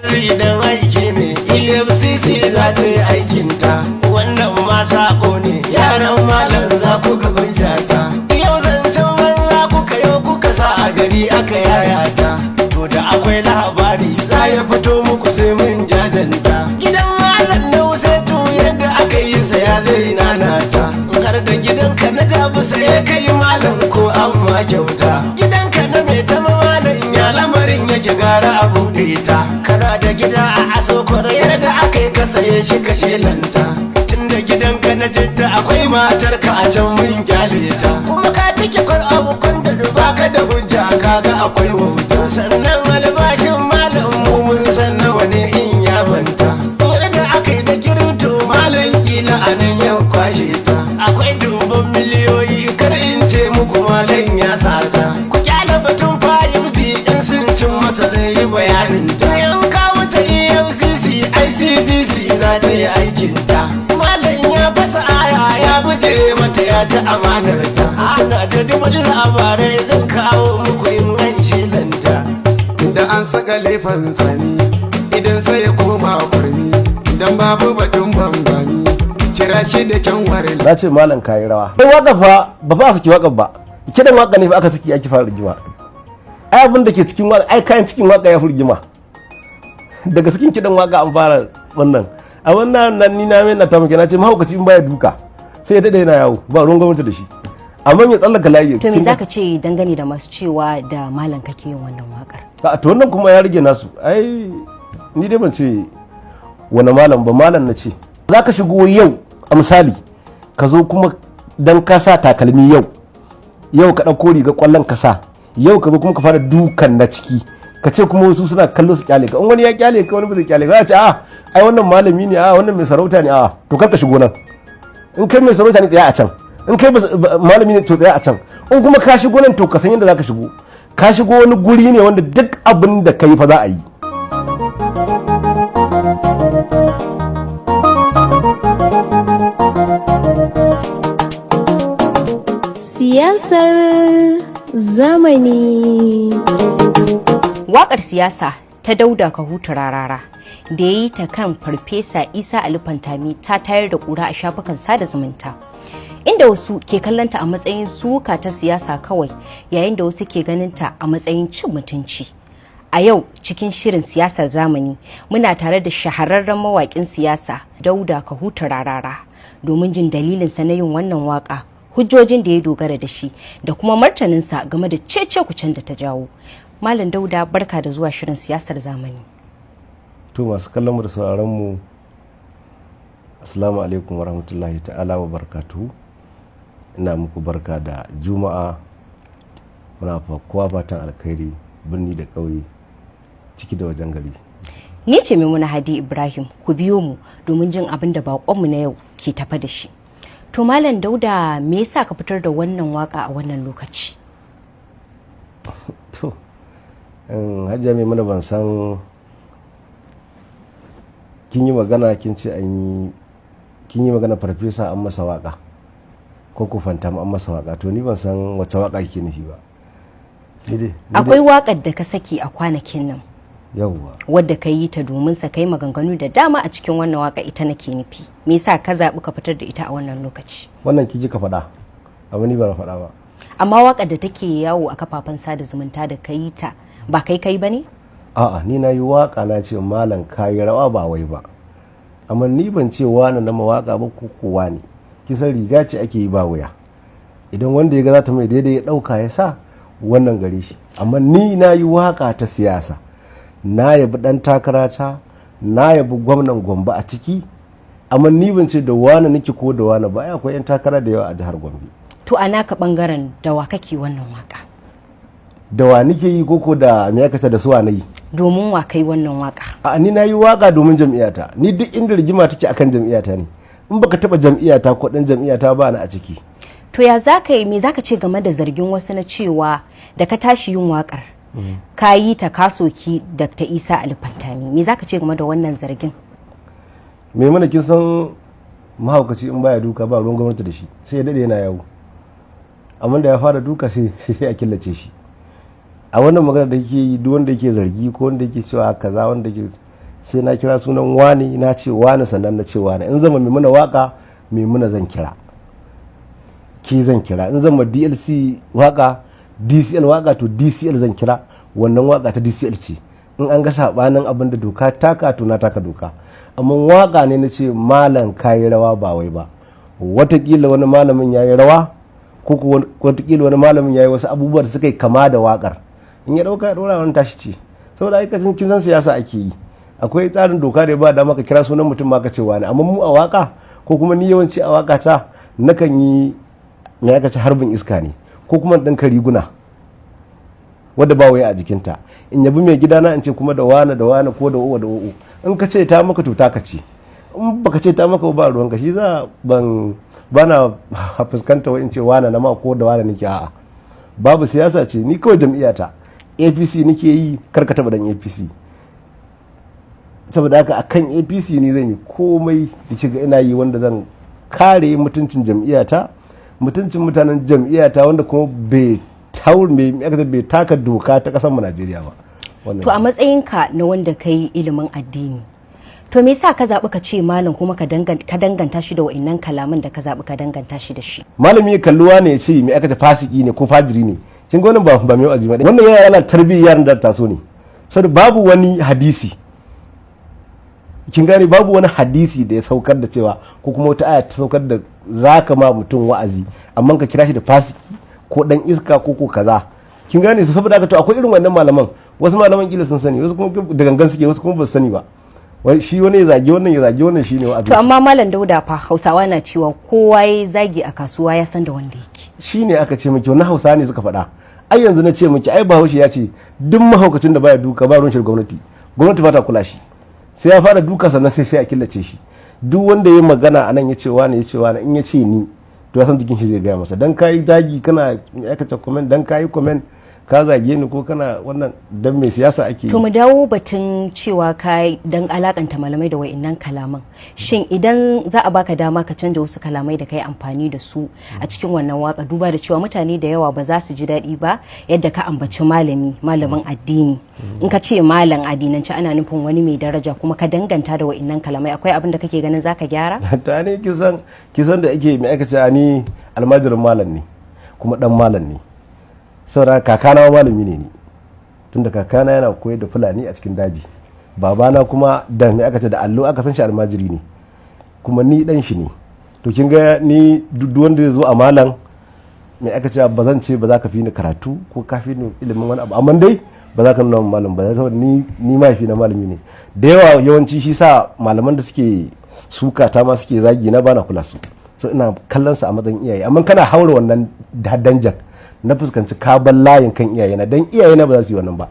Ridan aiki ne EFCC za ta yi aikinta, wannan ma sako ne yaran malam za ku ga gunjata. Yau zancen banza kuka yau kuka sa a gari aka yayata, to da akwai labari za ya fito muku sai mun jajanta. Gidan malam na Wusaitu yadda aka yi sa ya zai nanata, har da gidanka na Jabu sai ya kai malam ko amma kyauta. Gidanka na mai tama malam ya lamarin yake gara a buɗe ta. Kana da gida a Asokoro yadda aka yi ka saye shi ka shelanta, tunda gidanka na Jidda akwai matarka a can mun kyale ta. Kuma ka tike kwar abokan da baka da hujja kaga akwai wauta. Sannan albashin malam mu mun san nawa ne in ya banta, yadda aka yi da kirito malam kila a nan ya kwashe ta. Akwai dubban miliyoyi kar in ce muku malam ya sata. Ku kyale batun 5G in sun cin masa zai yi bayanin ta. Yanka wuce EFCC ICPC za ta yi aikinta, malam ya fasa aya ya bujire mata ya ci amanar ta. Ana da dubban labarai zan kawo muku in an shelanta. Da an saka laifin sani idan sai ya koma kurmi, idan babu batun bambami kira shi da kyan warin. Na ce malam kayi rawa. Kai waka fa ba fa saki waka ba. Kidan waka ne fa aka saki ake fara rigima. Ai abin da ke cikin waka ai kayan cikin waka ya furgima. Daga cikin kidan waka an fara wannan. A wannan nan ni na mai na ta muke na ce mahaukaci in baya duka sai ya dade yana yawo ba ruwan gwamnati da shi. Amma ya tsallaka layi. To me zaka ce dangane da masu cewa da malam kake yin wannan wakar? A to wannan kuma ya rige nasu. Ai ni dai ban ce wani malam ba, malam na ce. Zaka shigo yau a misali ka zo kuma dan ka sa takalmi yau ka ɗauko riga ƙwallon ka sa, yau ka zo kuma ka fara dukan na ciki ka ce kuma wasu suna kallo su kyale ka. In wani ya kyale ka wani ba zai kyale ka, za a ce ai wannan malami ne, wannan mai sarauta ne, to kar ka shigo nan. In kai mai sarauta ne tsaya a can, in kai malami ne to tsaya a can. In kuma ka shigo nan to ka san yadda za ka shigo. Ka shigo wani guri ne wanda duk abin da ka yi fa za a yi. Siyasar zamani. Waƙar siyasa ta Dauda Kahutu Rarara da ya yi ta kan Farfesa Isa Ali Fantami ta tayar da ƙura a shafukan sada zumunta, inda wasu ke kallonta a matsayin suka ta siyasa kawai, yayin da wasu ke ganinta a matsayin cin mutunci. A yau cikin shirin siyasar zamani muna tare da shahararren mawaƙin siyasa Dauda Kahutu Rarara domin jin dalilinsa na yin wannan waƙa, hujjojin da ya dogara da shi da kuma martaninsa game da cece-kucen da ta jawo. Malam Dauda, barka da zuwa shirin siyasar zamani. To masu kallon mu da sauraron mu, assalamu alaikum warahmatullahi ta'ala wa barakatuhu. Ina muku barka da Juma'a, muna kowa fatan alkhairi birni da ƙauye, ciki da wajen gari. Ni ce Maimuna Hadi Ibrahim, ku biyo mu domin jin abin da baƙonmu na yau ke tafa da shi. To Malam Dauda, me yasa ka fitar da wannan waka a wannan lokaci? To Hajiya Maimuna, ban san kin yi magana kin ce kin yi magana farfesa an masa waka ko ku Fantami an masa waka, to ni ban san wace waka kike nufi ba. Akwai wakar da ka saki a kwanakin nan, yawwa, wadda ka yi ta domin sa kai maganganu da dama a cikin wannan waka, ita nake nufi. Me yasa ka zaɓi ka fitar da ita a wannan lokaci? Wannan kiji ka faɗa, amma ni ba na faɗa ba. Amma wakar da take yawo a kafafen sada zumunta da ka yi ta, ba kai ba ne? A'a, ni na yi waka na ce malam kayi rawa ba wai ba, amma ni ban ce wani na mawaka ba ko kowa ne. Kisan riga ce ake yi ba wuya, idan wanda ya ga za ta mai daidai ya ɗauka ya sa wannan gare shi. Amma ni na yi waka ta siyasa, na yabi ɗan takarata, na yabi gwamnan Gombe a ciki, amma ni ban ce da wani nake ko da wani ba. Akwai 'yan takara da yawa a jihar Gombe. To a naka bangaren da wa kake wannan waka? Da wa nike yi koko da me aka da su wa na yi? Domin wa kai wannan waka? A ni na yi waka domin jam'iyyata. Ni duk inda rigima take akan jam'iyyata ne. In baka taba jam'iyyata ko dan jam'iyyata ba na a ciki. To ya zaka yi, me zaka ce game da zargin wasu na cewa da ka tashi yin wakar ka yi ta kasoki Dr. Isa Ali Fantami? Me zaka ce game da wannan zargin? Me mana kin san mahaukaci in baya duka ba ruwan gwamnati da shi, sai ya dade yana yawo. Amma da ya fara duka sai a killace shi. A wannan magana da kike yi, duk wanda yake zargi ko wanda yake cewa kaza, wanda yake sai na kira sunan wani na ce wani sannan na ce wani. In zama Maimuna waka Maimuna zan kira, ki zan kira. In zama DLC waka DCL waka to DCL zan kira, wannan waka ta DCL ce. In an ga sabanin abin da doka taka to na taka doka. Amma waka ne na ce malam kayi rawa ba wai ba, watakila wani malamin ya yi rawa ko watakila wani malamin ya yi wasu abubuwa da suka yi kama da wakar, in ya dauka ya dora wani tashi ce. Saboda aikacin kizan siyasa ake yi, akwai tsarin doka da ya ba da maka kira sunan mutum ma ka ce wani. Amma mu a waka ko kuma ni yawanci a waka ta nakan yi me aka ce harbin iska ne, ko kuma ɗinka riguna wadda ba waya a jikinta, in yabi mai gidana in ce kuma da wane ko da owa da o'o. In ka ce ta maka to ta ka ce, in baka ce ta maka ba ruwanka. Shi za bana fuskanta in ce wane na ma ko da wane nake, a'a babu siyasa ce, ni kawai jam'iyyata APC nake yi, karka taba dan APC. Saboda haka akan APC ne zan yi komai da shiga ina yi wanda zan kare mutuncin jam'iyyata, mutuncin mutanen jam'iyyata, wanda kuma bai taka doka ta kasar mu Najeriya ba. To a matsayinka na wanda kai ilimin addini, to me yasa ka zaɓi ka ce malam kuma ka danganta shi da wa'annan kalaman da ka zaɓi ka danganta shi da shi? Malami kalluwa ne ya ce me aka ta fasiki ne ko fajiri ne, kin ga wannan ba mai wa'azi ba, wannan yana tarbiyyar yaran da taso ne. Saboda babu wani hadisi, kin gane, babu wani hadisi da ya saukar da cewa ko kuma wata aya ta saukar da zaka ma mutum wa'azi amma ka kira shi da fasiki ko dan iska ko kaza, kin gane su. Saboda haka to akwai irin wannan malaman, wasu malaman kila sun sani, wasu kuma da gangan suke, wasu kuma ba su sani ba. Shi wani ya zage wannan shine wa'azi. To amma malam Dauda fa Hausawa na cewa kowa ya zagi a kasuwa ya san da wanda yake. Shine aka ce miki wannan Hausawa ne suka faɗa. Ai yanzu na ce miki ai Bahaushe ya ce duk mahaukacin da baya duka ba ruwan shi gwamnati ba ta kula shi, sai ya fara duka sannan sai a killace shi. Duk wanda ya magana anan ya ce wani in ya ce ni to ya san jikin shi zai gaya masa. Dan kayi zagi kana aikata comment, dan kayi comment ka zage ni ko kana wannan, dan mai siyasa ake yi. To mu dawo batun cewa kai dan alakanta malamai da wa'annan kalaman, shin idan za a baka dama ka canja wasu kalamai da kai amfani da su a cikin wannan waka, duba da cewa mutane da yawa ba za su ji daɗi ba yadda ka ambaci malamin addini, in ka ce malam addinanci ana nufin wani mai daraja kuma ka danganta da wa'annan kalamai, akwai abin da kake ganin zaka gyara? Ta ne kisan da ake mai aka ce ni almajirin malam ne kuma dan malam ne. Saboda kakana malami ne ni, tunda kakana yana koyar da Fulani a cikin daji, babana kuma da mai aka ce da allo aka san shi almajiri ne, kuma ni dan shi ne. To kin ga ni duk wanda zai zo a malam mai aka ce ba zan ce ba za ka fi ni karatu ko ka fi ni ilimin wani abu, amma dai ba za ka nuna malam ba, saboda ni mahaifi na malami ne. Da yawa yawanci shi sa malaman da suke suka ta ma suke zagi na bana kula su, so ina kallon sa a matsayin iyaye. Amma kana haura wannan danjan na fuskanci kabon layin kan iyayena, dan iyayena ba za su yi wannan ba,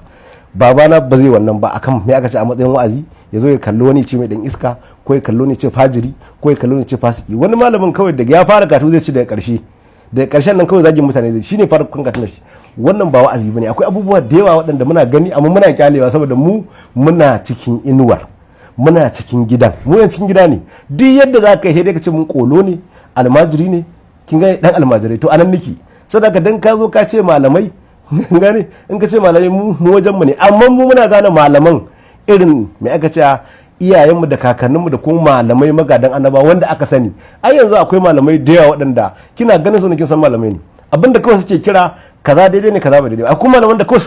babana ba zai wannan ba akan me aka ce a matsayin wa'azi ya zo ya kallo wani ce mai dan iska ko ya kallo ni ce fajiri ko ya kallo ni ce fasiki. Wani malamin kawai daga ya fara katu zai ci daga karshen nan kawai zagin mutane zai shine fara kan katun shi. Wannan ba wa'azi bane, akwai abubuwa da yawa waɗanda muna gani amma muna kyalewa saboda muna cikin inuwar, muna cikin gidan, mu yan cikin gida ne. Duk yadda za ka yi dai ka ce mun kolo ne, almajiri ne, kin ga dan almajirai to anan niki. Sadaka dan ka zo ka ce malamai gane, in ka ce malamai mu wajen mu ne, amma mu muna gane malaman irin me aka ce iyayenmu da kakanninmu da kuma malamai magadan annaba wanda aka sani. Ai yanzu akwai malamai da yawa waɗanda kina ganin su ne kin san malamai ne, abinda kawai suke kira kaza daidai ne kaza ba daidai ba. Akwai malaman da kawai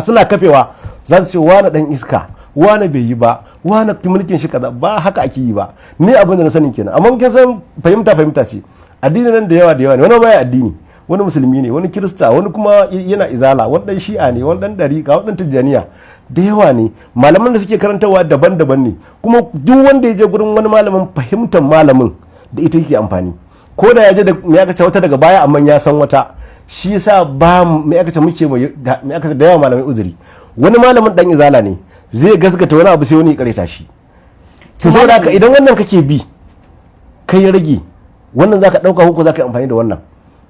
suna kafewa za su ce wani dan iska, wani bai yi ba, wani mulkin shi kaza, ba haka ake yi ba. Ni abin da na sani kenan, amma kin san fahimta ce. Addini nan da yawa ne, wani baya addini, wani musulmi ne, wani kirista, wani kuma yana izala, wani dan shi'a ne, wani dan dariƙa, wani dan tijjaniya, da yawa ne. Malaman da suke karantarwa daban-daban ne, kuma duk wanda ya je gurin wani malamin fahimtar malamin da ita yake amfani, ko da ya je da me aka ce wata daga baya amma ya san wata. Shi yasa ba me aka ce muke me aka ce da yawa malamai uzuri. Wani malamin dan izala ne zai gaskata wani abu sai wani ya kareta shi. To saboda haka idan wannan kake bi kai ya rage, wannan zaka dauka ko zaka yi amfani da wannan,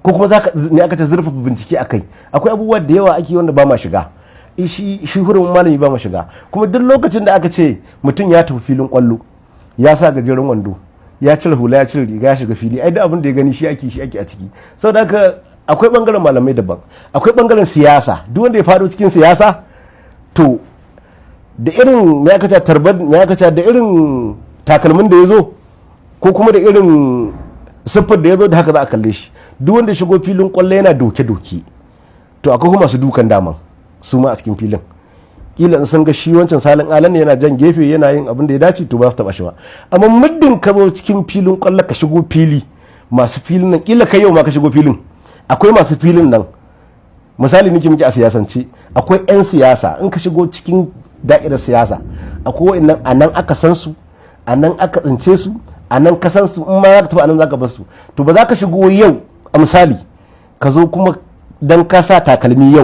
ko kuma ne aka ce zurfafa bincike akai. Akwai abubuwa da yawa ake wanda ba ma shiga, shi hurumin malami ba ma shiga. Kuma duk lokacin da aka ce mutum ya tafi filin kwallo ya sa gajeren wando, ya cire hula, ya cire riga, ya shiga fili, ai da abin da ya gani shi ake a ciki. Saboda haka akwai bangaren malamai daban, akwai bangaren siyasa. Duk wanda ya faɗo cikin siyasa to da irin ya kaca tarbar ya kaca da irin takalmin da ya zo ko kuma da irin siffar da ya zo da haka za a kalle shi. Duk wanda shigo filin kwallo yana doke-doke to akwai kuma masu dukan daman su ma a cikin filin, kila in sun ga shi wancan salin alan yana jan gefe yana yin abin da ya dace to ba su taba shi ba. Amma muddin ka zo cikin filin kwallo ka shigo fili, masu filin nan kila kai yau ma ka shigo filin, akwai masu filin nan misali nake miki a siyasance akwai 'yan siyasa, in ka shigo cikin da'irar siyasa akwai wa'annan a nan aka san su, a nan aka tsince su, a nan ka san su, in ma za ka tafi a nan za ka bar su. To ba za ka shigo yau a misali ka zo kuma dan ka sa takalmi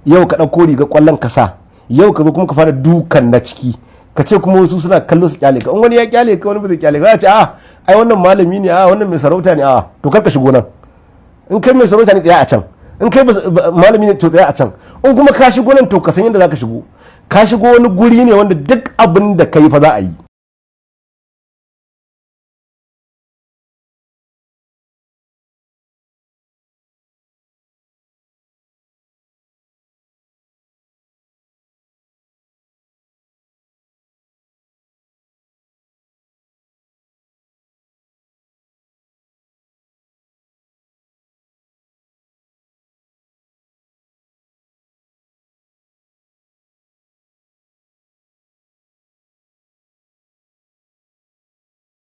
yau ka ɗauko riga kwallon ka sa, yau ka zo kuma ka fara dukan na ciki ka ce kuma wasu suna kallo su kyale ka, in wani ya kyale ka wani ba zai kyale ka, za a ce a ai wannan malami ne, a wannan mai sarauta ne, a to kar ka shigo nan. In kai mai sarauta ne tsaya a can, in kai malami ne to tsaya a can, in kuma ka shigo nan to ka san yadda za ka shigo. Ka shigo wani guri ne wanda duk abin da ka yi fa za a yi.